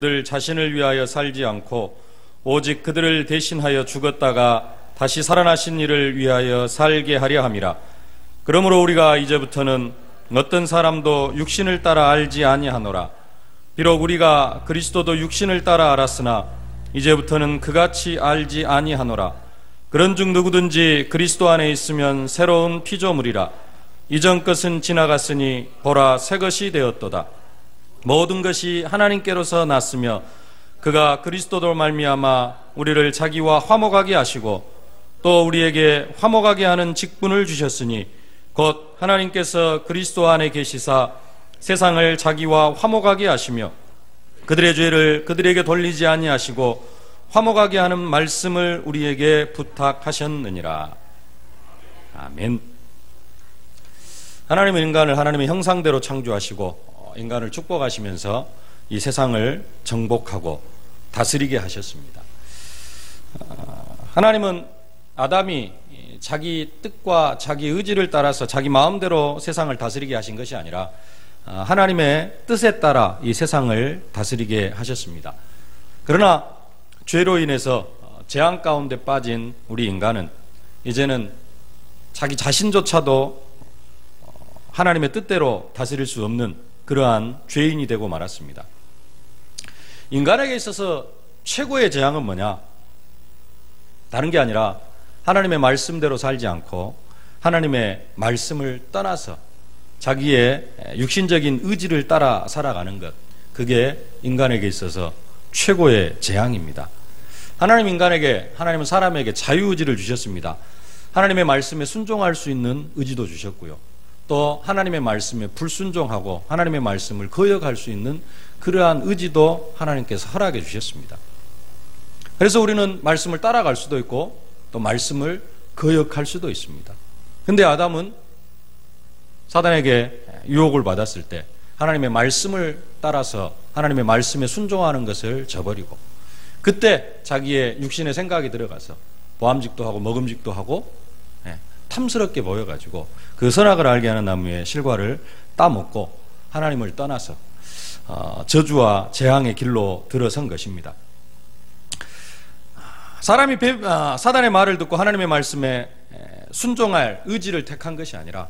그들 자신을 위하여 살지 않고 오직 그들을 대신하여 죽었다가 다시 살아나신 이를 위하여 살게 하려 함이라. 그러므로 우리가 이제부터는 어떤 사람도 육신을 따라 알지 아니하노라. 비록 우리가 그리스도도 육신을 따라 알았으나 이제부터는 그같이 알지 아니하노라. 그런즉 누구든지 그리스도 안에 있으면 새로운 피조물이라. 이전 것은 지나갔으니 보라 새 것이 되었도다. 모든 것이 하나님께로서 났으며 그가 그리스도로 말미암아 우리를 자기와 화목하게 하시고 또 우리에게 화목하게 하는 직분을 주셨으니 곧 하나님께서 그리스도 안에 계시사 세상을 자기와 화목하게 하시며 그들의 죄를 그들에게 돌리지 아니하시고 화목하게 하는 말씀을 우리에게 부탁하셨느니라. 아멘. 하나님은 인간을 하나님의 형상대로 창조하시고 인간을 축복하시면서 이 세상을 정복하고 다스리게 하셨습니다. 하나님은 아담이 자기 뜻과 자기 의지를 따라서 자기 마음대로 세상을 다스리게 하신 것이 아니라 하나님의 뜻에 따라 이 세상을 다스리게 하셨습니다. 그러나 죄로 인해서 재앙 가운데 빠진 우리 인간은 이제는 자기 자신조차도 하나님의 뜻대로 다스릴 수 없는 그러한 죄인이 되고 말았습니다. 인간에게 있어서 최고의 재앙은 뭐냐? 다른 게 아니라 하나님의 말씀대로 살지 않고 하나님의 말씀을 떠나서 자기의 육신적인 의지를 따라 살아가는 것, 그게 인간에게 있어서 최고의 재앙입니다. 하나님은 사람에게 자유의지를 주셨습니다. 하나님의 말씀에 순종할 수 있는 의지도 주셨고요. 또 하나님의 말씀에 불순종하고 하나님의 말씀을 거역할 수 있는 그러한 의지도 하나님께서 허락해 주셨습니다. 그래서 우리는 말씀을 따라갈 수도 있고 또 말씀을 거역할 수도 있습니다. 근데 아담은 사단에게 유혹을 받았을 때 하나님의 말씀을 따라서 하나님의 말씀에 순종하는 것을 저버리고 그때 자기의 육신의 생각이 들어가서 보암직도 하고 먹음직도 하고 탐스럽게 보여가지고 그 선악을 알게 하는 나무의 실과를 따먹고 하나님을 떠나서 저주와 재앙의 길로 들어선 것입니다. 사람이 사단의 말을 듣고 하나님의 말씀에 순종할 의지를 택한 것이 아니라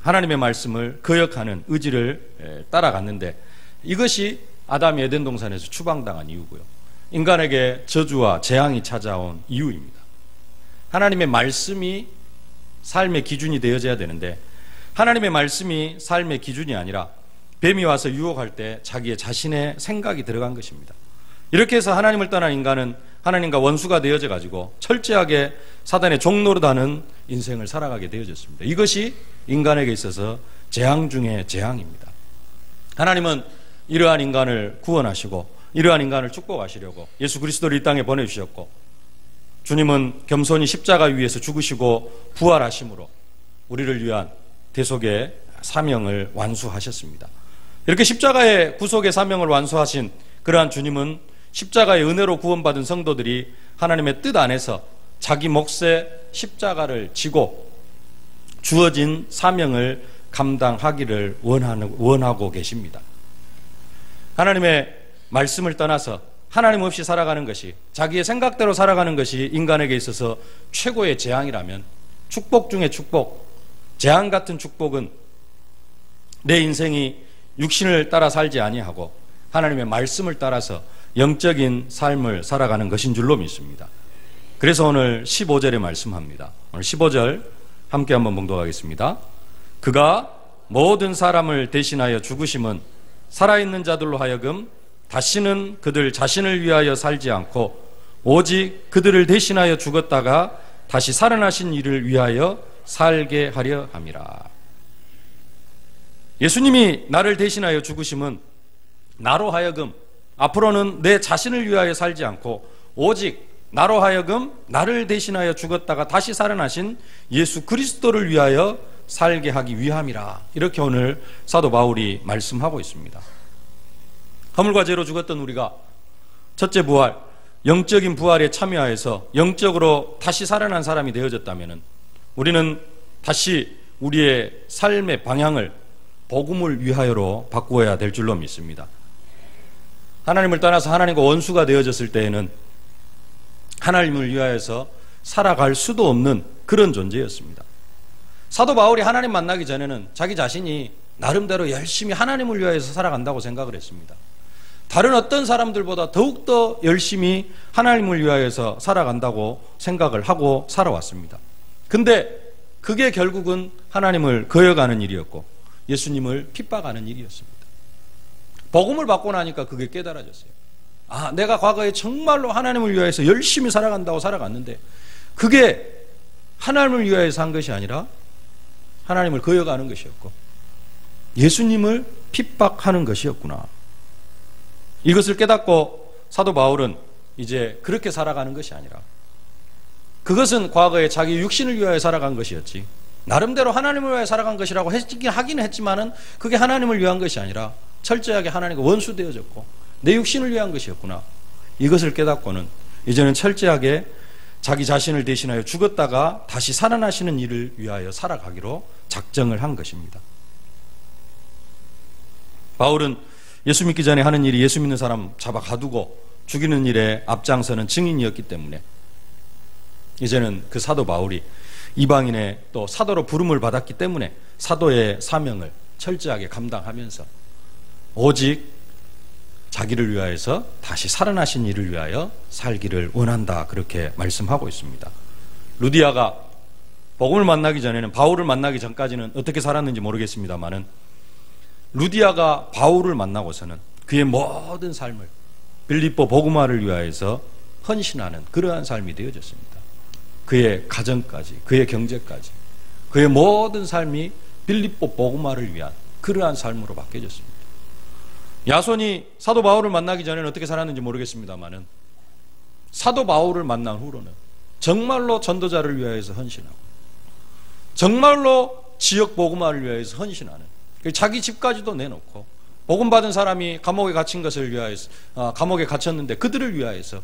하나님의 말씀을 거역하는 의지를 따라갔는데 이것이 아담이 에덴 동산에서 추방당한 이유고요. 인간에게 저주와 재앙이 찾아온 이유입니다. 하나님의 말씀이 삶의 기준이 되어져야 되는데 하나님의 말씀이 삶의 기준이 아니라 뱀이 와서 유혹할 때 자기의 자신의 생각이 들어간 것입니다. 이렇게 해서 하나님을 떠난 인간은 하나님과 원수가 되어져 가지고 철저하게 사단의 종노릇하는 인생을 살아가게 되어졌습니다. 이것이 인간에게 있어서 재앙 중에 재앙입니다. 하나님은 이러한 인간을 구원하시고 이러한 인간을 축복하시려고 예수 그리스도를 이 땅에 보내주셨고 주님은 겸손히 십자가 위에서 죽으시고 부활하심으로 우리를 위한 대속의 사명을 완수하셨습니다. 이렇게 십자가의 구속의 사명을 완수하신 그러한 주님은 십자가의 은혜로 구원받은 성도들이 하나님의 뜻 안에서 자기 몫의 십자가를 지고 주어진 사명을 감당하기를 원하고 계십니다. 하나님의 말씀을 떠나서 하나님 없이 살아가는 것이, 자기의 생각대로 살아가는 것이 인간에게 있어서 최고의 재앙이라면 축복 중에 축복, 재앙 같은 축복은 내 인생이 육신을 따라 살지 아니하고 하나님의 말씀을 따라서 영적인 삶을 살아가는 것인 줄로 믿습니다. 그래서 오늘 15절에 말씀합니다. 오늘 15절 함께 한번 봉독하겠습니다. 그가 모든 사람을 대신하여 죽으심은 살아있는 자들로 하여금 다시는 그들 자신을 위하여 살지 않고 오직 그들을 대신하여 죽었다가 다시 살아나신 이를 위하여 살게 하려 함이라. 예수님이 나를 대신하여 죽으심은 나로 하여금 앞으로는 내 자신을 위하여 살지 않고 오직 나로 하여금 나를 대신하여 죽었다가 다시 살아나신 예수 그리스도를 위하여 살게 하기 위함이라. 이렇게 오늘 사도 바울이 말씀하고 있습니다. 허물과 죄로 죽었던 우리가 첫째 부활, 영적인 부활에 참여하여서 영적으로 다시 살아난 사람이 되어졌다면 우리는 다시 우리의 삶의 방향을 복음을 위하여로 바꾸어야 될 줄로 믿습니다. 하나님을 떠나서 하나님과 원수가 되어졌을 때에는 하나님을 위하여서 살아갈 수도 없는 그런 존재였습니다. 사도 바울이 하나님 만나기 전에는 자기 자신이 나름대로 열심히 하나님을 위하여서 살아간다고 생각을 했습니다. 다른 어떤 사람들보다 더욱더 열심히 하나님을 위하여서 살아간다고 생각을 하고 살아왔습니다. 근데 그게 결국은 하나님을 거역하는 일이었고 예수님을 핍박하는 일이었습니다. 복음을 받고 나니까 그게 깨달아졌어요. 아, 내가 과거에 정말로 하나님을 위하여서 열심히 살아간다고 살아갔는데 그게 하나님을 위하여서 한 것이 아니라 하나님을 거역하는 것이었고 예수님을 핍박하는 것이었구나. 이것을 깨닫고 사도 바울은 이제 그렇게 살아가는 것이 아니라 그것은 과거에 자기 육신을 위하여 살아간 것이었지 나름대로 하나님을 위하여 살아간 것이라고 하기는 했지만은 그게 하나님을 위한 것이 아니라 철저하게 하나님과 원수되어졌고 내 육신을 위한 것이었구나. 이것을 깨닫고는 이제는 철저하게 자기 자신을 대신하여 죽었다가 다시 살아나시는 일을 위하여 살아가기로 작정을 한 것입니다. 바울은 예수 믿기 전에 하는 일이 예수 믿는 사람 잡아 가두고 죽이는 일에 앞장서는 증인이었기 때문에 이제는 그 사도 바울이 이방인의 또 사도로 부름을 받았기 때문에 사도의 사명을 철저하게 감당하면서 오직 자기를 위하여서 다시 살아나신 이를 위하여 살기를 원한다, 그렇게 말씀하고 있습니다. 루디아가 복음을 만나기 전에는, 바울을 만나기 전까지는 어떻게 살았는지 모르겠습니다만은 루디아가 바울을 만나고서는 그의 모든 삶을 빌립보 복음화를 위하여서 헌신하는 그러한 삶이 되어졌습니다. 그의 가정까지, 그의 경제까지, 그의 모든 삶이 빌립보 복음화를 위한 그러한 삶으로 바뀌어졌습니다. 야손이 사도 바울을 만나기 전에는 어떻게 살았는지 모르겠습니다만은 사도 바울을 만난 후로는 정말로 전도자를 위하여서 헌신하고 정말로 지역 복음화를 위하여서 헌신하는, 자기 집까지도 내놓고 복음 받은 사람이 감옥에 갇힌 것을 위하여서 감옥에 갇혔는데 그들을 위하여서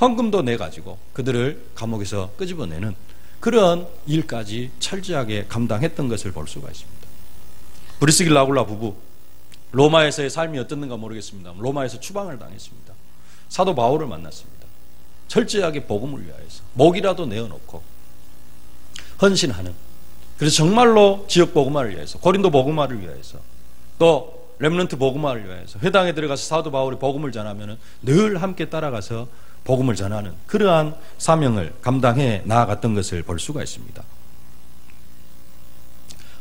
헌금도 내가지고 그들을 감옥에서 끄집어내는 그런 일까지 철저하게 감당했던 것을 볼 수가 있습니다. 브리스길라 아굴라 부부, 로마에서의 삶이 어떻는가 모르겠습니다. 로마에서 추방을 당했습니다. 사도 바울을 만났습니다. 철저하게 복음을 위하여서 목이라도 내어놓고 헌신하는, 그래서 정말로 지역 복음화를 위해서, 고린도 복음화를 위해서, 또 렘넌트 복음화를 위해서 회당에 들어가서 사도 바울이 복음을 전하면 늘 함께 따라가서 복음을 전하는 그러한 사명을 감당해 나아갔던 것을 볼 수가 있습니다.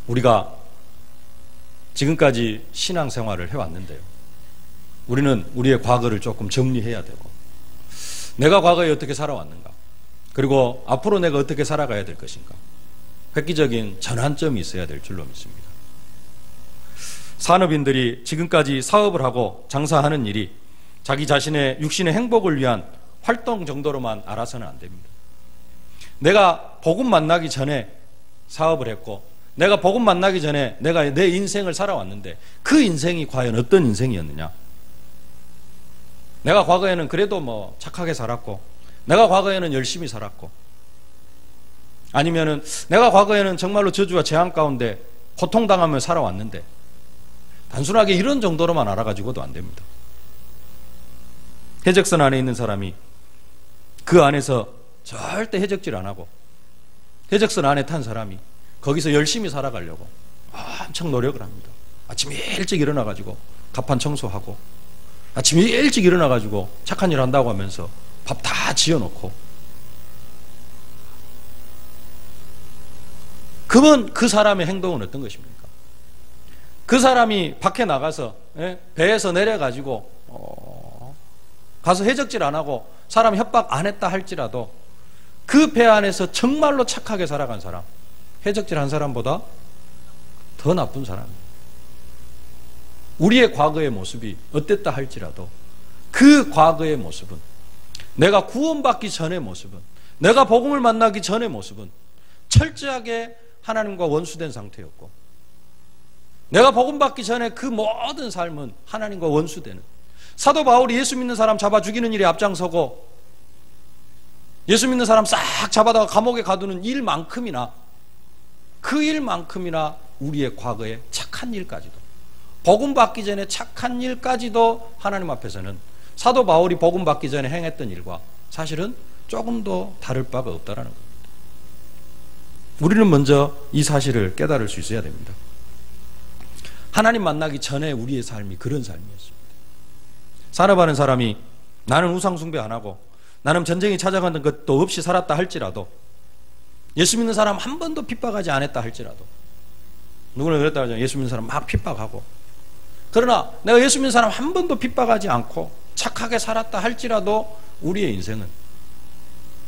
우리가 지금까지 신앙생활을 해왔는데요, 우리는 우리의 과거를 조금 정리해야 되고 내가 과거에 어떻게 살아왔는가, 그리고 앞으로 내가 어떻게 살아가야 될 것인가, 획기적인 전환점이 있어야 될 줄로 믿습니다. 산업인들이 지금까지 사업을 하고 장사하는 일이 자기 자신의 육신의 행복을 위한 활동 정도로만 알아서는 안 됩니다. 내가 복음 만나기 전에 사업을 했고 내가 복음 만나기 전에 내가 내 인생을 살아왔는데 그 인생이 과연 어떤 인생이었느냐, 내가 과거에는 그래도 뭐 착하게 살았고 내가 과거에는 열심히 살았고, 아니면은 내가 과거에는 정말로 저주와 재앙 가운데 고통당하며 살아왔는데, 단순하게 이런 정도로만 알아가지고도 안 됩니다. 해적선 안에 있는 사람이 그 안에서 절대 해적질 안 하고 해적선 안에 탄 사람이 거기서 열심히 살아가려고 엄청 노력을 합니다. 아침 일찍 일어나가지고 갑판 청소하고, 아침 일찍 일어나가지고 착한 일 한다고 하면서 밥 다 지어놓고, 그러면 그 사람의 행동은 어떤 것입니까? 그 사람이 밖에 나가서 배에서 내려가지고 가서 해적질 안 하고 사람 협박 안 했다 할지라도 그 배 안에서 정말로 착하게 살아간 사람, 해적질 한 사람보다 더 나쁜 사람입니다. 우리의 과거의 모습이 어땠다 할지라도 그 과거의 모습은, 내가 구원받기 전의 모습은, 내가 복음을 만나기 전의 모습은 철저하게 하나님과 원수된 상태였고, 내가 복음 받기 전에 그 모든 삶은 하나님과 원수되는, 사도 바울이 예수 믿는 사람 잡아 죽이는 일에 앞장서고 예수 믿는 사람 싹 잡아다가 감옥에 가두는 일만큼이나, 그 일만큼이나 우리의 과거의 착한 일까지도 복음 받기 전에 착한 일까지도 하나님 앞에서는 사도 바울이 복음 받기 전에 행했던 일과 사실은 조금도 다를 바가 없다라는 겁니다. 우리는 먼저 이 사실을 깨달을 수 있어야 됩니다. 하나님 만나기 전에 우리의 삶이 그런 삶이었습니다. 살아가는 사람이 나는 우상 숭배 안 하고 나는 전쟁이 찾아가는 것도 없이 살았다 할지라도, 예수 믿는 사람 한 번도 핍박하지 않았다 할지라도, 누구는 그랬다 하잖아요. 예수 믿는 사람 막 핍박하고. 그러나 내가 예수 믿는 사람 한 번도 핍박하지 않고 착하게 살았다 할지라도 우리의 인생은,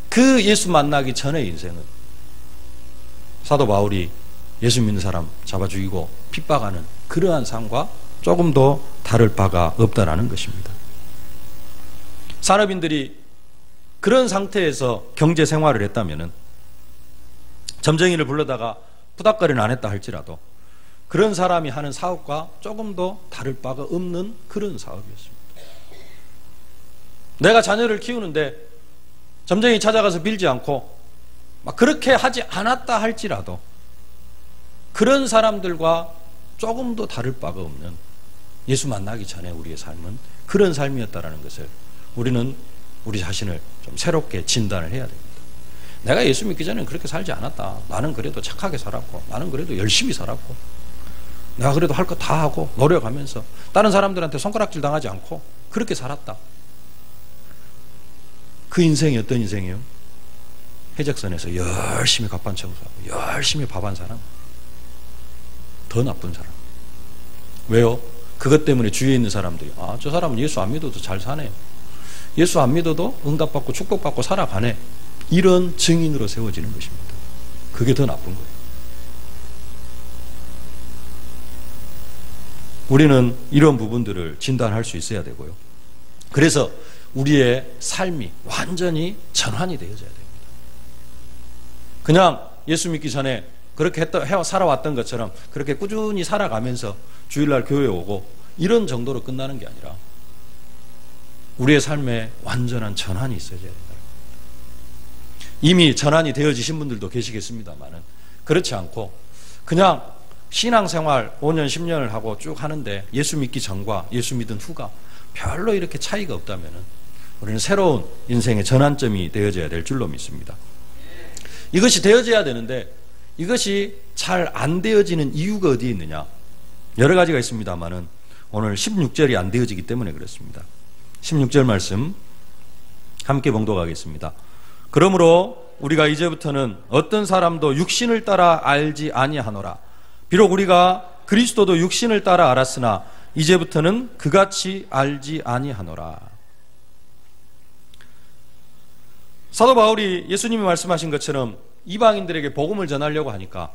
그 예수 만나기 전의 인생은 사도 바울이 예수 믿는 사람 잡아 죽이고 핍박하는 그러한 삶과 조금도 다를 바가 없다라는 것입니다. 산업인들이 그런 상태에서 경제 생활을 했다면은, 점쟁이를 불러다가 푸닥거리는 안 했다 할지라도 그런 사람이 하는 사업과 조금도 다를 바가 없는 그런 사업이었습니다. 내가 자녀를 키우는데 점쟁이 찾아가서 빌지 않고 막 그렇게 하지 않았다 할지라도 그런 사람들과 조금도 다를 바가 없는, 예수 만나기 전에 우리의 삶은 그런 삶이었다라는 것을 우리는 우리 자신을 좀 새롭게 진단을 해야 됩니다. 내가 예수 믿기 전에는 그렇게 살지 않았다. 나는 그래도 착하게 살았고, 나는 그래도 열심히 살았고, 내가 그래도 할 거 다 하고 노력하면서 다른 사람들한테 손가락질 당하지 않고 그렇게 살았다. 그 인생이 어떤 인생이에요? 해적선에서 열심히 갑판 청소하고 열심히 밥한 사람, 더 나쁜 사람. 왜요? 그것 때문에 주위에 있는 사람들이, 아, 저 사람은 예수 안 믿어도 잘 사네, 예수 안 믿어도 응답받고 축복받고 살아가네, 이런 증인으로 세워지는 것입니다. 그게 더 나쁜 거예요. 우리는 이런 부분들을 진단할 수 있어야 되고요. 그래서 우리의 삶이 완전히 전환이 되어져야 됩니다. 그냥 예수 믿기 전에 그렇게 살아왔던 것처럼 그렇게 꾸준히 살아가면서 주일날 교회 오고 이런 정도로 끝나는 게 아니라 우리의 삶에 완전한 전환이 있어야 된다. 이미 전환이 되어지신 분들도 계시겠습니다만은, 그렇지 않고 그냥 신앙생활 5년 10년을 하고 쭉 하는데 예수 믿기 전과 예수 믿은 후가 별로 이렇게 차이가 없다면은 우리는 새로운 인생의 전환점이 되어져야 될 줄로 믿습니다. 이것이 되어져야 되는데 이것이 잘 안 되어지는 이유가 어디에 있느냐? 여러 가지가 있습니다만은 오늘 16절이 안 되어지기 때문에 그렇습니다. 16절 말씀 함께 봉독하겠습니다. 그러므로 우리가 이제부터는 어떤 사람도 육신을 따라 알지 아니하노라. 비록 우리가 그리스도도 육신을 따라 알았으나 이제부터는 그같이 알지 아니하노라. 사도 바울이 예수님이 말씀하신 것처럼 이방인들에게 복음을 전하려고 하니까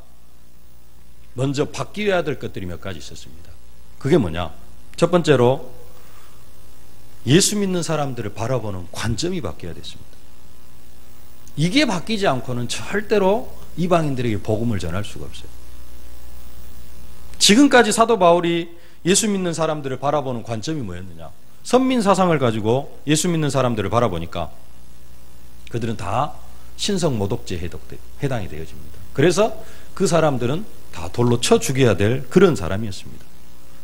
먼저 바뀌어야 될 것들이 몇 가지 있었습니다. 그게 뭐냐? 첫 번째로 예수 믿는 사람들을 바라보는 관점이 바뀌어야 됐습니다. 이게 바뀌지 않고는 절대로 이방인들에게 복음을 전할 수가 없어요. 지금까지 사도 바울이 예수 믿는 사람들을 바라보는 관점이 뭐였느냐? 선민 사상을 가지고 예수 믿는 사람들을 바라보니까 그들은 다 신성 모독죄에 해당이 되어집니다. 그래서 그 사람들은 다 돌로 쳐 죽여야 될 그런 사람이었습니다.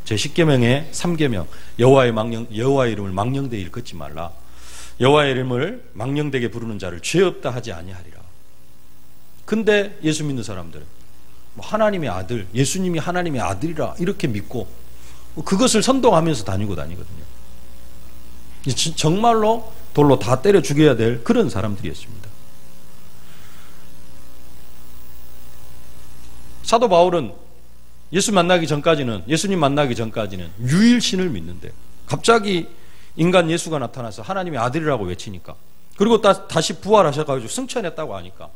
제10계명의 3계명 여호와의 이름을 망령되이 일컫지 말라. 여호와의 이름을 망령되게 부르는 자를 죄 없다 하지 아니하리라. 근데 예수 믿는 사람들은 하나님의 아들, 예수님이 하나님의 아들이라 이렇게 믿고 그것을 선동하면서 다니거든요. 정말로 돌로 다 때려 죽여야 될 그런 사람들이었습니다. 사도 바울은 예수님 만나기 전까지는 유일신을 믿는데 갑자기 인간 예수가 나타나서 하나님의 아들이라고 외치니까, 그리고 다시 부활하셔가지고 승천했다고 하니까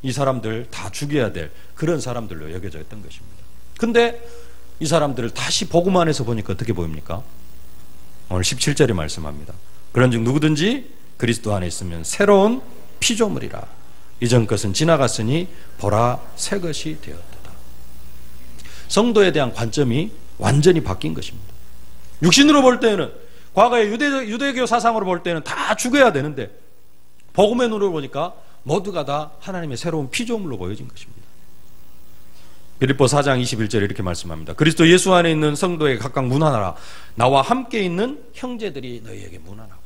이 사람들 다 죽여야 될 그런 사람들로 여겨져 있던 것입니다. 근데 이 사람들을 다시 복음 안에서 보니까 어떻게 보입니까? 오늘 17절에 말씀합니다. 그런즉 누구든지 그리스도 안에 있으면 새로운 피조물이라. 이전 것은 지나갔으니 보라 새 것이 되었도다. 성도에 대한 관점이 완전히 바뀐 것입니다. 육신으로 볼 때는, 과거의 유대교 사상으로 볼 때는 다 죽여야 되는데 복음의 눈으로 보니까 모두가 다 하나님의 새로운 피조물로 보여진 것입니다. 빌립보 4장 21절에 이렇게 말씀합니다. 그리스도 예수 안에 있는 성도에게 각각 문안하라. 나와 함께 있는 형제들이 너희에게 문안하고.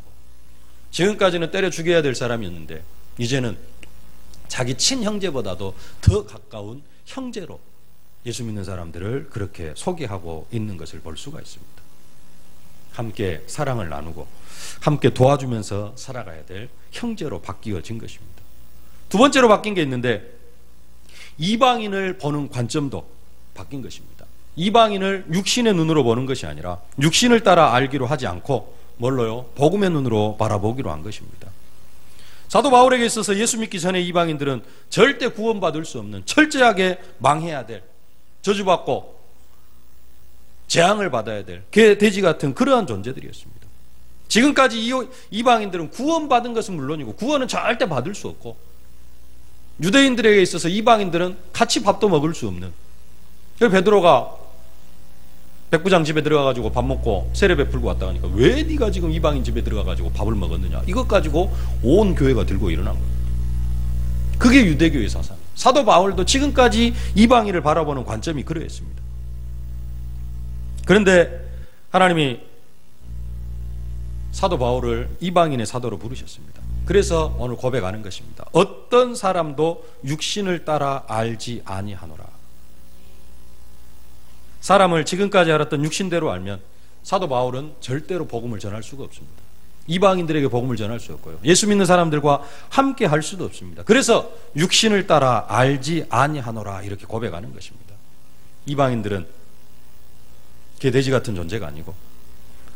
지금까지는 때려 죽여야 될 사람이었는데 이제는 자기 친형제보다도 더 가까운 형제로 예수 믿는 사람들을 그렇게 소개하고 있는 것을 볼 수가 있습니다. 함께 사랑을 나누고 함께 도와주면서 살아가야 될 형제로 바뀌어진 것입니다. 두 번째로 바뀐 게 있는데 이방인을 보는 관점도 바뀐 것입니다. 이방인을 육신의 눈으로 보는 것이 아니라 육신을 따라 알기로 하지 않고 뭘로요? 복음의 눈으로 바라보기로 한 것입니다. 사도 바울에게 있어서 예수 믿기 전에 이방인들은 절대 구원받을 수 없는, 철저하게 망해야 될, 저주받고 재앙을 받아야 될 개, 돼지 같은 그러한 존재들이었습니다. 지금까지 이방인들은 구원받은 것은 물론이고 구원은 절대 받을 수 없고, 유대인들에게 있어서 이방인들은 같이 밥도 먹을 수 없는. 그래서 베드로가 백부장 집에 들어가가지고 밥 먹고 세례 베풀고 왔다 하니까 왜 네가 지금 이방인 집에 들어가가지고 밥을 먹었느냐, 이것 가지고 온 교회가 들고 일어난 거예요. 그게 유대교의 사상. 사도 바울도 지금까지 이방인을 바라보는 관점이 그러했습니다. 그런데 하나님이 사도 바울을 이방인의 사도로 부르셨습니다. 그래서 오늘 고백하는 것입니다. 어떤 사람도 육신을 따라 알지 아니하노라. 사람을 지금까지 알았던 육신대로 알면 사도 바울은 절대로 복음을 전할 수가 없습니다. 이방인들에게 복음을 전할 수 없고요, 예수 믿는 사람들과 함께 할 수도 없습니다. 그래서 육신을 따라 알지 아니하노라 이렇게 고백하는 것입니다. 이방인들은 개돼지 같은 존재가 아니고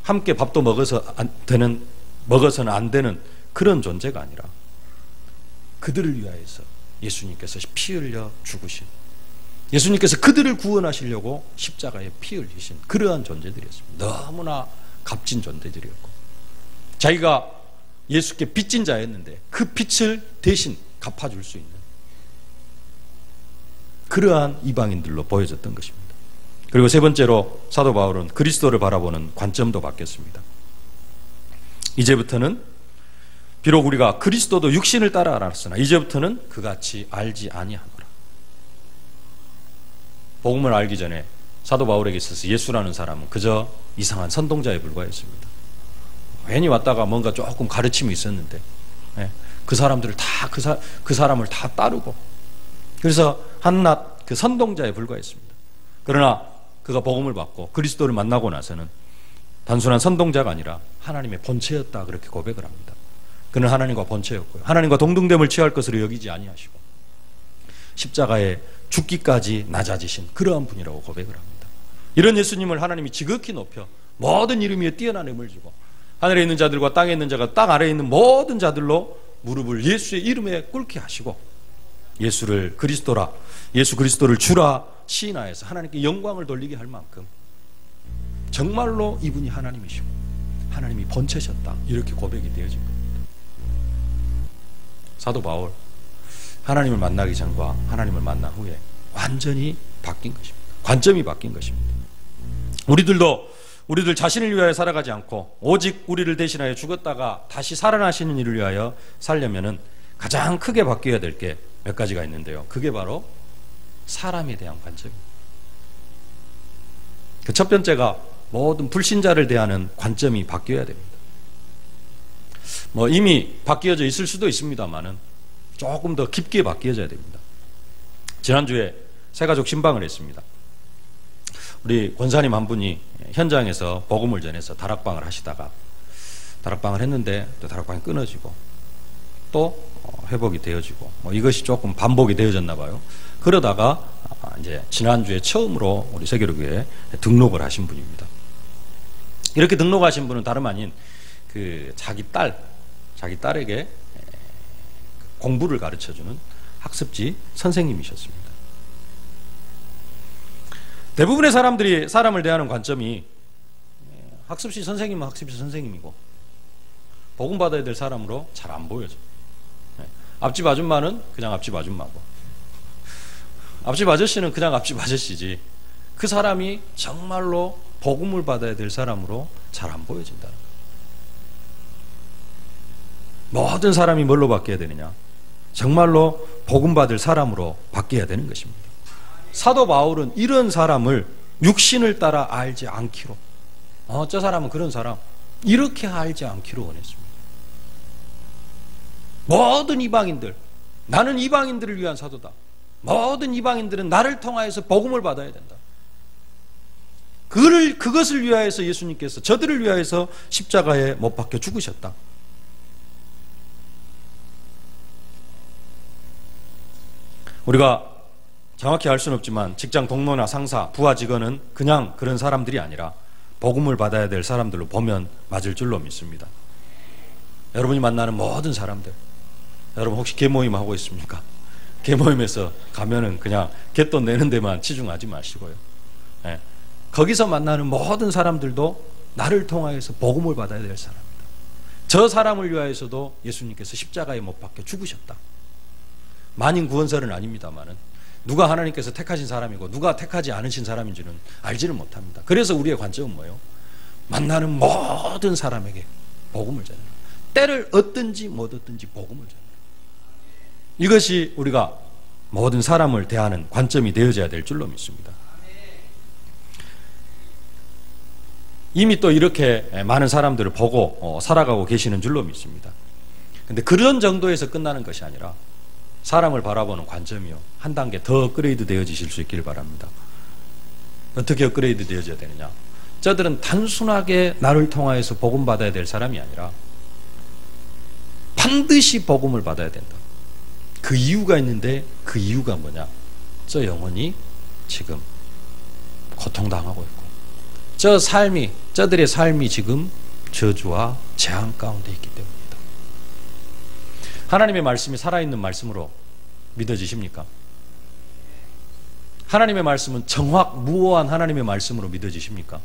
함께 밥도 먹어서는 안 되는 그런 존재가 아니라 그들을 위하여서 예수님께서 피 흘려 죽으신, 예수님께서 그들을 구원하시려고 십자가에 피 흘리신 그러한 존재들이었습니다. 너무나 값진 존재들이었고, 자기가 예수께 빚진 자였는데 그 빚을 대신 갚아줄 수 있는 그러한 이방인들로 보여졌던 것입니다. 그리고 세 번째로 사도 바울은 그리스도를 바라보는 관점도 바뀌었습니다. 이제부터는 비록 우리가 그리스도도 육신을 따라 알았으나 이제부터는 그같이 알지 아니하노라. 복음을 알기 전에 사도 바울에게 있어서 예수라는 사람은 그저 이상한 선동자에 불과했습니다. 괜히 왔다가 뭔가 조금 가르침이 있었는데 그 사람들을 다 그 사람을 다 따르고, 그래서 한낱 그 선동자에 불과했습니다. 그러나 그가 복음을 받고 그리스도를 만나고 나서는 단순한 선동자가 아니라 하나님의 본체였다 그렇게 고백을 합니다. 그는 하나님과 본체였고요, 하나님과 동등됨을 취할 것으로 여기지 아니하시고 십자가에 죽기까지 낮아지신 그러한 분이라고 고백을 합니다. 이런 예수님을 하나님이 지극히 높여 모든 이름 위에 뛰어난 힘을 주고 하늘에 있는 자들과 땅에 있는 자가 땅 아래에 있는 모든 자들로 무릎을 예수의 이름에 꿇게 하시고 예수를 그리스도라, 예수 그리스도를 주라 시인하여서 하나님께 영광을 돌리게 할 만큼 정말로 이분이 하나님이시고 하나님이 본체셨다 이렇게 고백이 되어진 겁니다. 사도 바울, 하나님을 만나기 전과 하나님을 만난 후에 완전히 바뀐 것입니다. 관점이 바뀐 것입니다. 우리들 자신을 위하여 살아가지 않고 오직 우리를 대신하여 죽었다가 다시 살아나시는 이를 위하여 살려면은 가장 크게 바뀌어야 될 게 몇 가지가 있는데요, 그게 바로 사람에 대한 관점입니다. 그 첫 번째가 모든 불신자를 대하는 관점이 바뀌어야 됩니다. 이미 바뀌어져 있을 수도 있습니다만은 조금 더 깊게 바뀌어져야 됩니다. 지난주에 새가족 신방을 했습니다. 우리 권사님 한 분이 현장에서 복음을 전해서 다락방을 하시다가 다락방을 했는데 또 다락방이 끊어지고 또 회복이 되어지고 이것이 조금 반복이 되어졌나 봐요. 그러다가 이제 지난주에 처음으로 우리 세계로교회에 등록을 하신 분입니다. 이렇게 등록하신 분은 다름 아닌 그 자기 딸에게 공부를 가르쳐주는 학습지 선생님이셨습니다. 대부분의 사람들이 사람을 대하는 관점이 학습지 선생님은 학습지 선생님이고 복음 받아야 될 사람으로 잘 안 보여져. 앞집 아줌마는 그냥 앞집 아줌마고 앞집 아저씨는 그냥 앞집 아저씨지 그 사람이 정말로 복음을 받아야 될 사람으로 잘 안 보여진다는 거예요. 모든 사람이 뭘로 바뀌어야 되느냐? 정말로 복음 받을 사람으로 바뀌어야 되는 것입니다. 사도 바울은 이런 사람을 육신을 따라 알지 않기로, 저 사람은 그런 사람, 이렇게 알지 않기로 원했습니다. 모든 이방인들, 나는 이방인들을 위한 사도다. 모든 이방인들은 나를 통하여서 복음을 받아야 된다. 그것을 위하여서 예수님께서 저들을 위하여서 십자가에 못 박혀 죽으셨다. 우리가 정확히 알 수는 없지만 직장 동료나 상사, 부하 직원은 그냥 그런 사람들이 아니라 복음을 받아야 될 사람들로 보면 맞을 줄로 믿습니다. 여러분이 만나는 모든 사람들, 여러분 혹시 개모임 하고 있습니까? 개모임에서 가면은 그냥 갯돈 내는 데만 치중하지 마시고요. 네. 거기서 만나는 모든 사람들도 나를 통하여서 복음을 받아야 될 사람이다. 저 사람을 위하여서도 예수님께서 십자가에 못 박혀 죽으셨다. 만인 구원설은 아닙니다만은 누가 하나님께서 택하신 사람이고 누가 택하지 않으신 사람인지는 알지는 못합니다. 그래서 우리의 관점은 뭐예요? 만나는 모든 사람에게 복음을 전해라. 때를 얻든지 못 얻든지 복음을 전해라. 이것이 우리가 모든 사람을 대하는 관점이 되어져야 될 줄로 믿습니다. 이미 또 이렇게 많은 사람들을 보고 살아가고 계시는 줄로 믿습니다. 그런데 그런 정도에서 끝나는 것이 아니라 사람을 바라보는 관점이요, 한 단계 더 업그레이드 되어지실 수 있기를 바랍니다. 어떻게 업그레이드 되어져야 되느냐? 저들은 단순하게 나를 통하여서 복음 받아야 될 사람이 아니라 반드시 복음을 받아야 된다. 그 이유가 있는데 그 이유가 뭐냐? 저 영혼이 지금 고통당하고 있고 저들의 삶이 지금 저주와 재앙 가운데 있기 때문이다. 하나님의 말씀이 살아있는 말씀으로 믿어지십니까? 하나님의 말씀은 정확무오한 하나님의 말씀으로 믿어지십니까?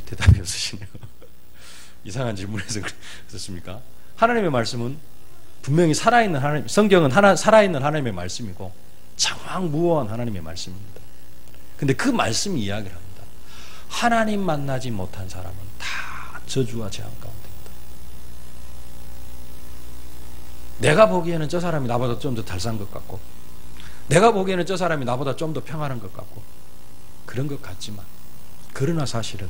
대답이 없으시네요. 이상한 질문에서 그렇습니까? 하나님의 말씀은 분명히 살아있는 하나님, 성경은 살아있는 하나님의 말씀이고 정확무오한 하나님의 말씀입니다. 근데 그 말씀이 이야기를 합니다. 하나님 만나지 못한 사람은 다 저주와 재앙 가운데 있다. 내가 보기에는 저 사람이 나보다 좀 더 달산 것 같고, 내가 보기에는 저 사람이 나보다 좀 더 평안한 것 같고, 그런 것 같지만, 그러나 사실은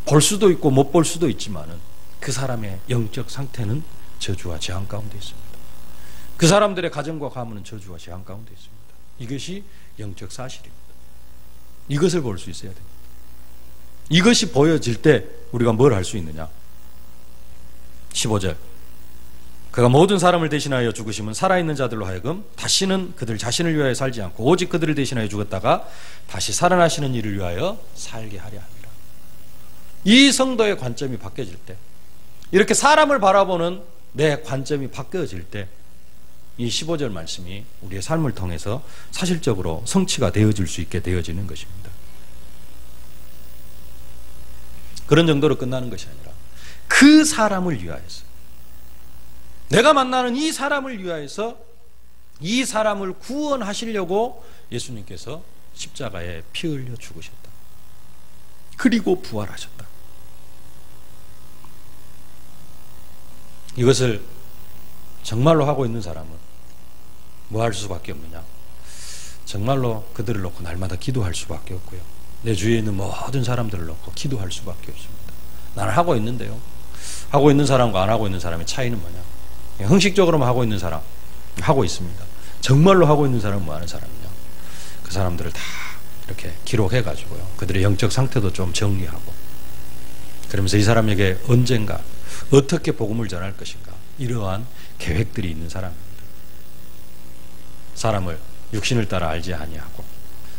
볼 수도 있고 못 볼 수도 있지만은 그 사람의 영적 상태는 저주와 재앙 가운데 있습니다. 그 사람들의 가정과 가문은 저주와 재앙 가운데 있습니다. 이것이 영적 사실입니다. 이것을 볼 수 있어야 됩니다. 이것이 보여질 때 우리가 뭘 할 수 있느냐? 15절, 그가 모든 사람을 대신하여 죽으심은 살아있는 자들로 하여금 다시는 그들 자신을 위하여 살지 않고 오직 그들을 대신하여 죽었다가 다시 살아나시는 이를 위하여 살게 하려 함이라. 이 성도의 관점이 바뀌어질 때, 이렇게 사람을 바라보는 내 관점이 바뀌어질 때, 이 15절 말씀이 우리의 삶을 통해서 사실적으로 성취가 되어질 수 있게 되어지는 것입니다. 그런 정도로 끝나는 것이 아니라 그 사람을 위하여서, 내가 만나는 이 사람을 위하여서 이 사람을 구원하시려고 예수님께서 십자가에 피 흘려 죽으셨다. 그리고 부활하셨다. 이것을 정말로 하고 있는 사람은 뭐 할 수밖에 없느냐? 정말로 그들을 놓고 날마다 기도할 수밖에 없고요, 내 주위에 있는 모든 사람들을 놓고 기도할 수밖에 없습니다. 나는 하고 있는데요, 하고 있는 사람과 안 하고 있는 사람의 차이는 뭐냐? 형식적으로만 하고 있는 사람 하고 있습니다. 정말로 하고 있는 사람은 뭐 하는 사람이냐? 그 사람들을 다 이렇게 기록해 가지고요, 그들의 영적 상태도 좀 정리하고, 그러면서 이 사람에게 언젠가 어떻게 복음을 전할 것인가, 이러한 계획들이 있는 사람입니다. 사람을 육신을 따라 알지 아니하고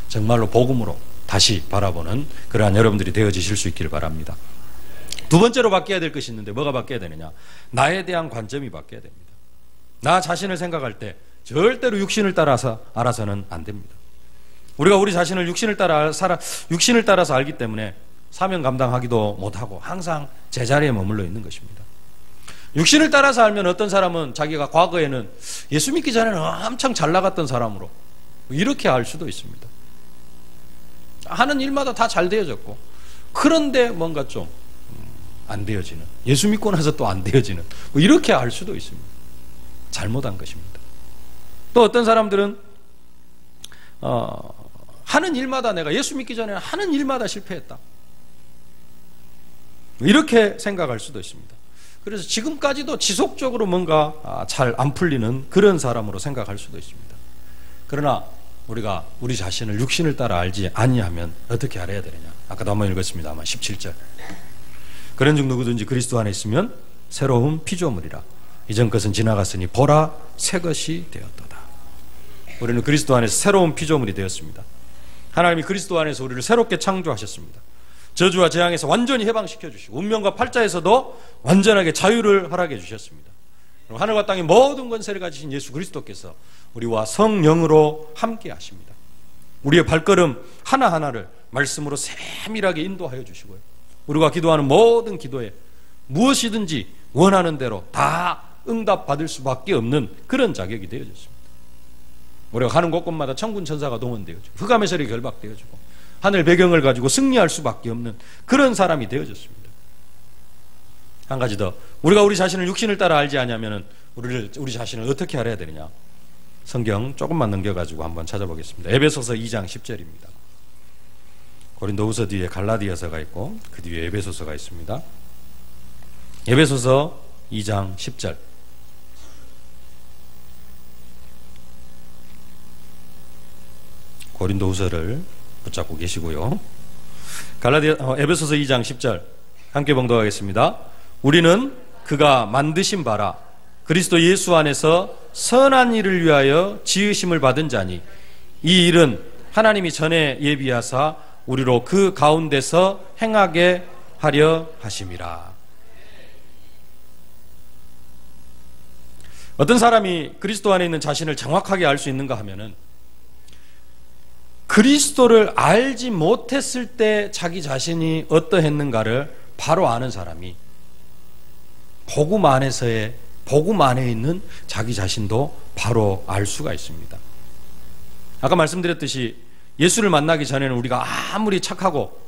정말로 복음으로 다시 바라보는 그러한 여러분들이 되어지실 수 있기를 바랍니다. 두 번째로 바뀌어야 될 것이 있는데, 뭐가 바뀌어야 되느냐? 나에 대한 관점이 바뀌어야 됩니다. 나 자신을 생각할 때 절대로 육신을 따라서 알아서는 안 됩니다. 우리가 우리 자신을 육신을 따라서 알기 때문에 사명 감당하기도 못하고 항상 제자리에 머물러 있는 것입니다. 육신을 따라서 알면 어떤 사람은 자기가 과거에는 예수 믿기 전에는 엄청 잘 나갔던 사람으로 이렇게 알 수도 있습니다. 하는 일마다 다 잘 되어졌고, 그런데 뭔가 좀 안 되어지는, 예수 믿고 나서 또 안 되어지는, 뭐 이렇게 알 수도 있습니다. 잘못한 것입니다. 또 어떤 사람들은 하는 일마다 내가 예수 믿기 전에 하는 일마다 실패했다. 이렇게 생각할 수도 있습니다. 그래서 지금까지도 지속적으로 뭔가 잘 안 풀리는 그런 사람으로 생각할 수도 있습니다. 그러나 우리가 우리 자신을 육신을 따라 알지 아니하면 어떻게 알아야 되느냐. 아까도 한번 읽었습니다만 17절. 그런즉 누구든지 그리스도 안에 있으면 새로운 피조물이라. 이전 것은 지나갔으니 보라 새 것이 되었도다. 우리는 그리스도 안에서 새로운 피조물이 되었습니다. 하나님이 그리스도 안에서 우리를 새롭게 창조하셨습니다. 저주와 재앙에서 완전히 해방시켜 주시고 운명과 팔자에서도 완전하게 자유를 허락해 주셨습니다. 하늘과 땅의 모든 권세를 가지신 예수 그리스도께서 우리와 성령으로 함께 하십니다. 우리의 발걸음 하나하나를 말씀으로 세밀하게 인도하여 주시고요. 우리가 기도하는 모든 기도에 무엇이든지 원하는 대로 다 응답받을 수밖에 없는 그런 자격이 되어졌습니다. 우리가 가는 곳곳마다 천군 천사가 동원되어지고 흑암의 세력이 결박되어지고 하늘 배경을 가지고 승리할 수밖에 없는 그런 사람이 되어졌습니다. 한 가지 더, 우리가 우리 자신을 육신을 따라 알지 않으면 우리 자신을 어떻게 알아야 되느냐. 성경 조금만 넘겨가지고 한번 찾아보겠습니다. 에베소서 2장 10절입니다. 고린도후서 뒤에 갈라디아서가 있고 그 뒤에 에베소서가 있습니다. 에베소서 2장 10절. 고린도후서를 붙잡고 계시고요. 에베소서 2장 10절 함께 봉독하겠습니다. 우리는 그가 만드신 바라 그리스도 예수 안에서 선한 일을 위하여 지으심을 받은 자니 이 일은 하나님이 전에 예비하사 우리로 그 가운데서 행하게 하려 하심이라. 어떤 사람이 그리스도 안에 있는 자신을 정확하게 알 수 있는가 하면은 그리스도를 알지 못했을 때 자기 자신이 어떠했는가를 바로 아는 사람이 복음 안에 있는 자기 자신도 바로 알 수가 있습니다. 아까 말씀드렸듯이 예수를 만나기 전에는 우리가 아무리 착하고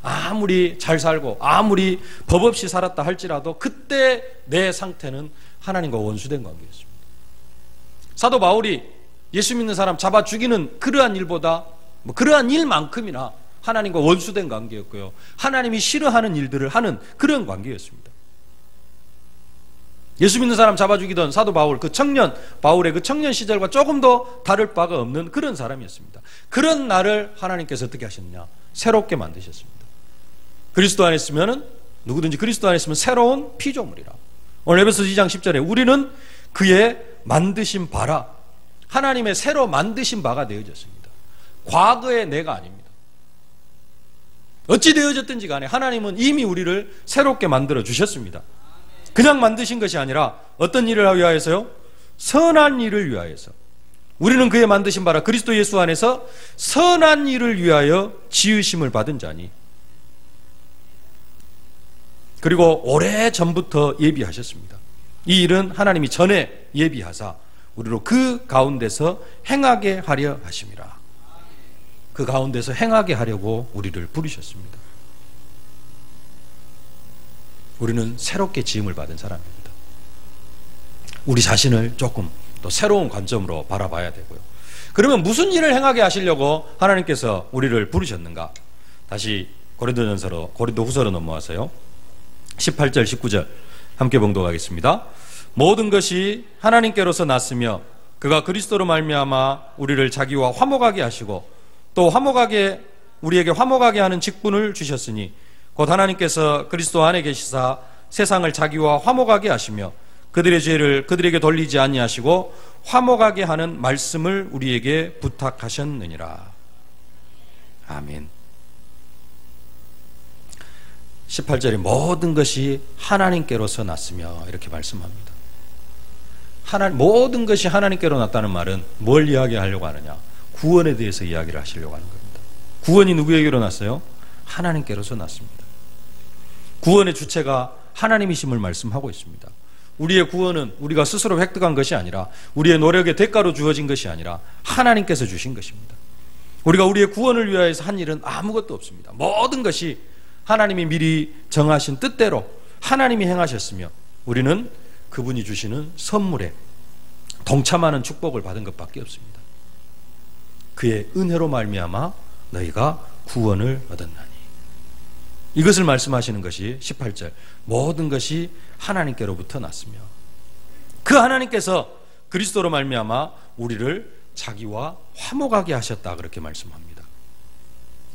아무리 잘 살고 아무리 법 없이 살았다 할지라도 그때 내 상태는 하나님과 원수된 관계였습니다. 사도 바울이 예수 믿는 사람 잡아 죽이는 그러한 일보다 그러한 일만큼이나 하나님과 원수된 관계였고요. 하나님이 싫어하는 일들을 하는 그런 관계였습니다. 예수 믿는 사람 잡아 죽이던 사도 바울, 바울의 그 청년 시절과 조금 더 다를 바가 없는 그런 사람이었습니다. 그런 나를 하나님께서 어떻게 하셨느냐? 새롭게 만드셨습니다. 그리스도 안에 있으면은 누구든지 그리스도 안에 있으면 새로운 피조물이라. 오늘 에베소서 2장 10절에 우리는 그의 만드신 바라, 하나님의 새로 만드신 바가 되어졌습니다. 과거의 내가 아닙니다. 어찌 되어졌든지 간에 하나님은 이미 우리를 새롭게 만들어 주셨습니다. 그냥 만드신 것이 아니라 어떤 일을 위하여서요? 선한 일을 위하여서. 우리는 그의 만드신 바라 그리스도 예수 안에서 선한 일을 위하여 지으심을 받은 자니. 그리고 오래전부터 예비하셨습니다. 이 일은 하나님이 전에 예비하사 우리로 그 가운데서 행하게 하려 하심이라. 그 가운데서 행하게 하려고 우리를 부르셨습니다. 우리는 새롭게 지음을 받은 사람입니다. 우리 자신을 조금 또 새로운 관점으로 바라봐야 되고요. 그러면 무슨 일을 행하게 하시려고 하나님께서 우리를 부르셨는가? 다시 고린도후서로 넘어와서요. 18절 19절 함께 봉독하겠습니다. 모든 것이 하나님께로서 났으며 그가 그리스도로 말미암아 우리를 자기와 화목하게 하시고 또 우리에게 화목하게 하는 직분을 주셨으니 곧 하나님께서 그리스도 안에 계시사 세상을 자기와 화목하게 하시며 그들의 죄를 그들에게 돌리지 아니하시고 화목하게 하는 말씀을 우리에게 부탁하셨느니라. 아멘. 18절에 모든 것이 하나님께로서 났으며 이렇게 말씀합니다. 모든 것이 하나님께로 났다는 말은 뭘 이야기하려고 하느냐? 구원에 대해서 이야기를 하시려고 하는 겁니다. 구원이 누구에게로 났어요? 하나님께로서 났습니다. 구원의 주체가 하나님이심을 말씀하고 있습니다. 우리의 구원은 우리가 스스로 획득한 것이 아니라 우리의 노력의 대가로 주어진 것이 아니라 하나님께서 주신 것입니다. 우리가 우리의 구원을 위하여서 한 일은 아무것도 없습니다. 모든 것이 하나님이 미리 정하신 뜻대로 하나님이 행하셨으며 우리는 그분이 주시는 선물에 동참하는 축복을 받은 것밖에 없습니다. 그의 은혜로 말미암아 너희가 구원을 얻었나니. 이것을 말씀하시는 것이 18절 모든 것이 하나님께로부터 났으며 그 하나님께서 그리스도로 말미암아 우리를 자기와 화목하게 하셨다, 그렇게 말씀합니다.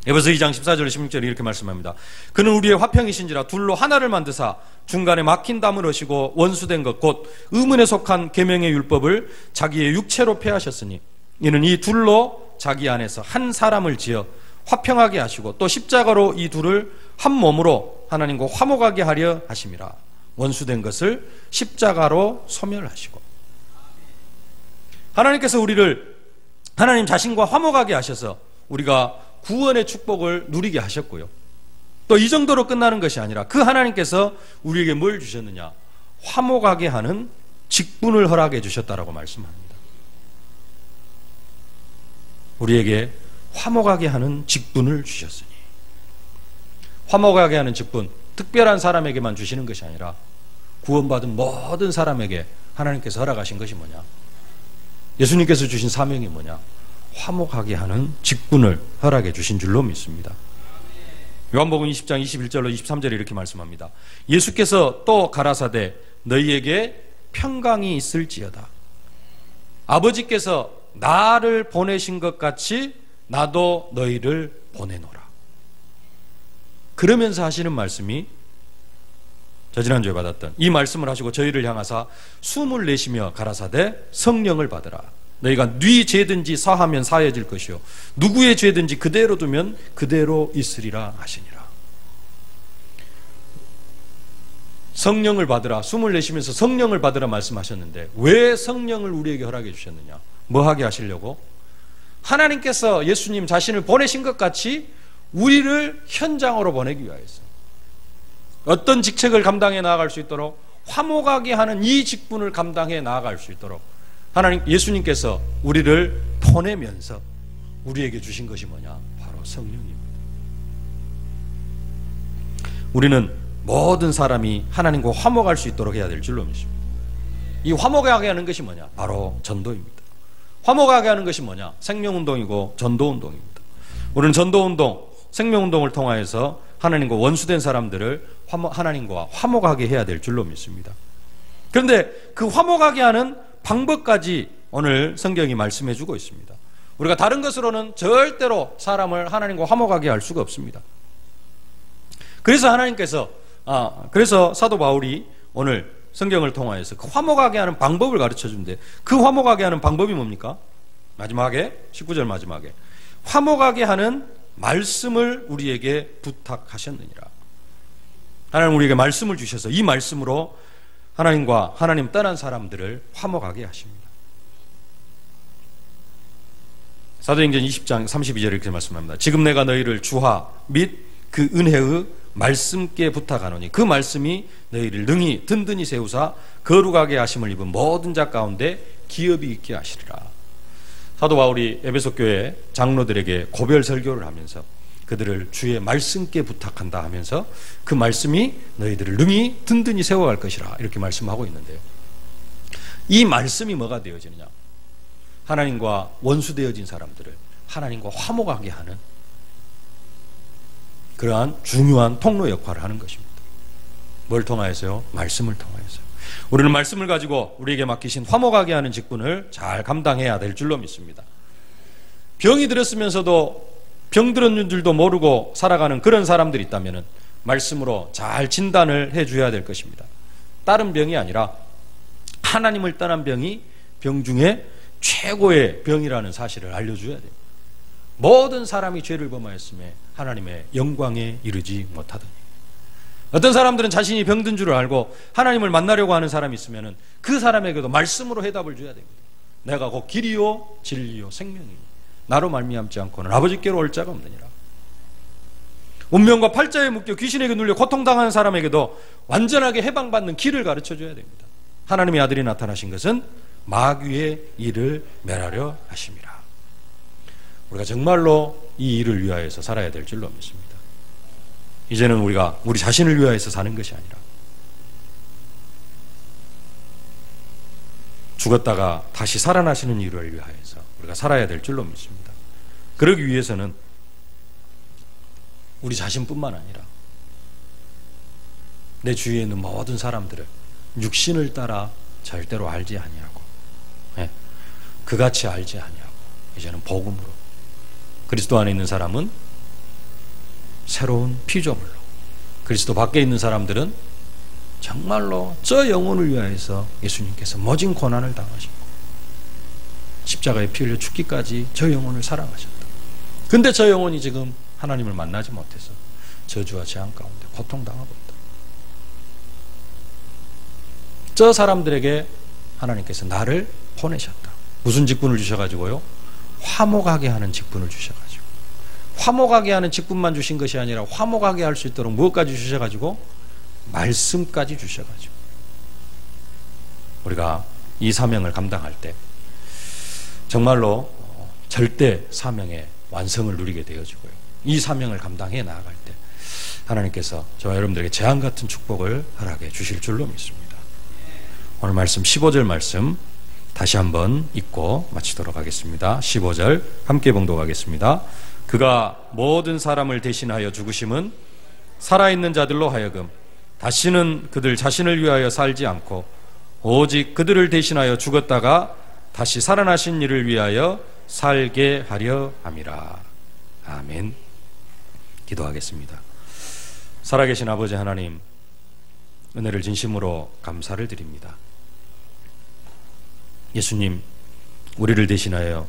에베소 2장 14절 16절에 이렇게 말씀합니다. 그는 우리의 화평이신지라 둘로 하나를 만드사 중간에 막힌 담을 하시고 원수된 것 곧 의문에 속한 계명의 율법을 자기의 육체로 폐하셨으니 이는 이 둘로 자기 안에서 한 사람을 지어 화평하게 하시고 또 십자가로 이 둘을 한 몸으로 하나님과 화목하게 하려 하심이라. 원수된 것을 십자가로 소멸하시고. 하나님께서 우리를 하나님 자신과 화목하게 하셔서 우리가 구원의 축복을 누리게 하셨고요. 또 이 정도로 끝나는 것이 아니라 그 하나님께서 우리에게 뭘 주셨느냐? 화목하게 하는 직분을 허락해 주셨다라고 말씀합니다. 우리에게 화목하게 하는 직분을 주셨으니, 화목하게 하는 직분, 특별한 사람에게만 주시는 것이 아니라 구원받은 모든 사람에게 하나님께서 허락하신 것이 뭐냐? 예수님께서 주신 사명이 뭐냐? 화목하게 하는 직분을 허락해 주신 줄로 믿습니다. 요한복음 20장 21절로 23절에 이렇게 말씀합니다. 예수께서 또 가라사대 너희에게 평강이 있을지어다. 아버지께서 나를 보내신 것 같이 나도 너희를 보내노라. 그러면서 하시는 말씀이 저 지난주에 받았던 이 말씀을 하시고 저희를 향하사 숨을 내쉬며 가라사대 성령을 받으라. 너희가 네 죄든지 사하면 사해질 것이요 누구의 죄든지 그대로 두면 그대로 있으리라 하시니라. 성령을 받으라, 숨을 내쉬면서 성령을 받으라 말씀하셨는데 왜 성령을 우리에게 허락해 주셨느냐? 뭐 하게 하시려고? 하나님께서 예수님 자신을 보내신 것 같이 우리를 현장으로 보내기 위하여서 어떤 직책을 감당해 나아갈 수 있도록, 화목하게 하는 이 직분을 감당해 나아갈 수 있도록 하나님, 예수님께서 우리를 보내면서 우리에게 주신 것이 뭐냐? 바로 성령입니다. 우리는 모든 사람이 하나님과 화목할 수 있도록 해야 될 줄로 믿습니다. 이 화목하게 하는 것이 뭐냐? 바로 전도입니다. 화목하게 하는 것이 뭐냐? 생명운동이고 전도운동입니다. 우리는 전도운동, 생명운동을 통하여서 하나님과 원수된 사람들을 하나님과 화목하게 해야 될 줄로 믿습니다. 그런데 그 화목하게 하는 방법까지 오늘 성경이 말씀해 주고 있습니다. 우리가 다른 것으로는 절대로 사람을 하나님과 화목하게 할 수가 없습니다. 그래서 하나님께서 그래서 사도 바울이 오늘 성경을 통하여서 그 화목하게 하는 방법을 가르쳐 주는데 그 화목하게 하는 방법이 뭡니까? 마지막에 19절 마지막에 화목하게 하는 말씀을 우리에게 부탁하셨느니라. 하나님 우리에게 말씀을 주셔서 이 말씀으로 하나님과 하나님 떠난 사람들을 화목하게 하십니다. 사도행전 20장 32절에 이렇게 말씀합니다. 지금 내가 너희를 주화 및 그 은혜의 말씀께 부탁하노니 그 말씀이 너희를 능히 든든히 세우사 거룩하게 하심을 입은 모든 자 가운데 기업이 있게 하시리라. 사도 바울이 에베소 교회 장로들에게 고별 설교를 하면서 그들을 주의 말씀께 부탁한다 하면서 그 말씀이 너희들을 능히 든든히 세워갈 것이라 이렇게 말씀하고 있는데요. 이 말씀이 뭐가 되어지느냐? 하나님과 원수되어진 사람들을 하나님과 화목하게 하는 그러한 중요한 통로 역할을 하는 것입니다. 뭘 통하여서요? 말씀을 통하여서. 우리는 말씀을 가지고 우리에게 맡기신 화목하게 하는 직분을 잘 감당해야 될 줄로 믿습니다. 병이 들었으면서도 병 들었는 줄도 모르고 살아가는 그런 사람들이 있다면 말씀으로 잘 진단을 해줘야 될 것입니다. 다른 병이 아니라 하나님을 떠난 병이 병 중에 최고의 병이라는 사실을 알려줘야 됩니다. 모든 사람이 죄를 범하였음에 하나님의 영광에 이르지 못하더니. 어떤 사람들은 자신이 병든 줄을 알고 하나님을 만나려고 하는 사람이 있으면 그 사람에게도 말씀으로 해답을 줘야 됩니다. 내가 곧 길이요 진리요 생명이니 나로 말미암지 않고는 아버지께로 올 자가 없느니라. 운명과 팔자에 묶여 귀신에게 눌려 고통당하는 사람에게도 완전하게 해방받는 길을 가르쳐줘야 됩니다. 하나님의 아들이 나타나신 것은 마귀의 일을 멸하려 하심이라. 우리가 정말로 이 일을 위하여서 살아야 될 줄로 믿습니다. 이제는 우리가 우리 자신을 위하여서 사는 것이 아니라 죽었다가 다시 살아나시는 일을 위하여서 우리가 살아야 될 줄로 믿습니다. 그러기 위해서는 우리 자신뿐만 아니라 내 주위에 있는 모든 사람들을 육신을 따라 절대로 알지 아니하고, 그같이 알지 아니하고 이제는 복음으로, 그리스도 안에 있는 사람은 새로운 피조물로, 그리스도 밖에 있는 사람들은 정말로 저 영혼을 위하여서 예수님께서 모진 고난을 당하시고 십자가에 피 흘려 죽기까지 저 영혼을 사랑하셨다. 근데 저 영혼이 지금 하나님을 만나지 못해서 저주와 재앙 가운데 고통당하고 있다. 저 사람들에게 하나님께서 나를 보내셨다. 무슨 직분을 주셔가지고요? 화목하게 하는 직분을 주셔가지고, 화목하게 하는 직분만 주신 것이 아니라 화목하게 할 수 있도록 무엇까지 주셔가지고? 말씀까지 주셔가지고, 우리가 이 사명을 감당할 때 정말로 절대 사명의 완성을 누리게 되어지고요, 이 사명을 감당해 나아갈 때 하나님께서 저와 여러분들에게 재앙 같은 축복을 허락해 주실 줄로 믿습니다. 오늘 말씀 15절 말씀 다시 한번 읽고 마치도록 하겠습니다. 15절 함께 봉독하겠습니다. 그가 모든 사람을 대신하여 죽으심은 살아있는 자들로 하여금 다시는 그들 자신을 위하여 살지 않고 오직 그들을 대신하여 죽었다가 다시 살아나신 이를 위하여 살게 하려 함이라. 아멘. 기도하겠습니다. 살아계신 아버지 하나님, 은혜를 진심으로 감사를 드립니다. 예수님, 우리를 대신하여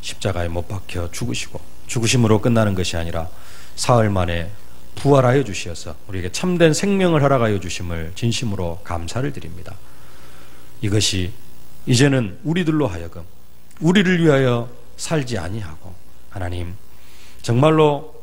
십자가에 못 박혀 죽으시고 죽으심으로 끝나는 것이 아니라 사흘 만에 부활하여 주시어서 우리에게 참된 생명을 허락하여 주심을 진심으로 감사를 드립니다. 이것이 이제는 우리들로 하여금 우리를 위하여 살지 아니하고 하나님 정말로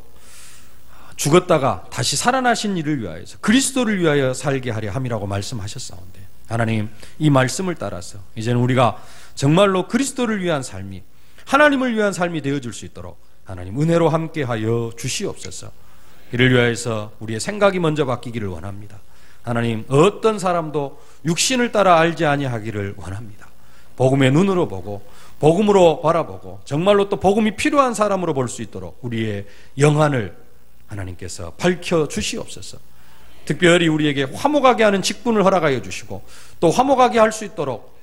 죽었다가 다시 살아나신 이를 위하여서 그리스도를 위하여 살게 하려 함이라고 말씀하셨사온데, 하나님 이 말씀을 따라서 이제는 우리가 정말로 그리스도를 위한 삶이, 하나님을 위한 삶이 되어줄 수 있도록 하나님 은혜로 함께하여 주시옵소서. 이를 위하여서 우리의 생각이 먼저 바뀌기를 원합니다. 하나님 어떤 사람도 육신을 따라 알지 아니하기를 원합니다. 복음의 눈으로 보고 복음으로 바라보고 정말로 또 복음이 필요한 사람으로 볼 수 있도록 우리의 영안을 하나님께서 밝혀 주시옵소서. 특별히 우리에게 화목하게 하는 직분을 허락하여 주시고 또 화목하게 할 수 있도록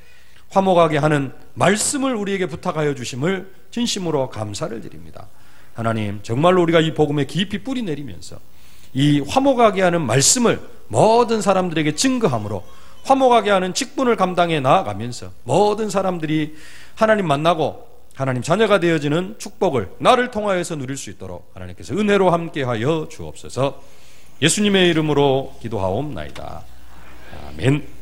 화목하게 하는 말씀을 우리에게 부탁하여 주심을 진심으로 감사를 드립니다. 하나님 정말로 우리가 이 복음에 깊이 뿌리 내리면서 이 화목하게 하는 말씀을 모든 사람들에게 증거함으로 화목하게 하는 직분을 감당해 나아가면서 모든 사람들이 하나님 만나고 하나님 자녀가 되어지는 축복을 나를 통하여서 누릴 수 있도록 하나님께서 은혜로 함께하여 주옵소서. 예수님의 이름으로 기도하옵나이다. 아멘.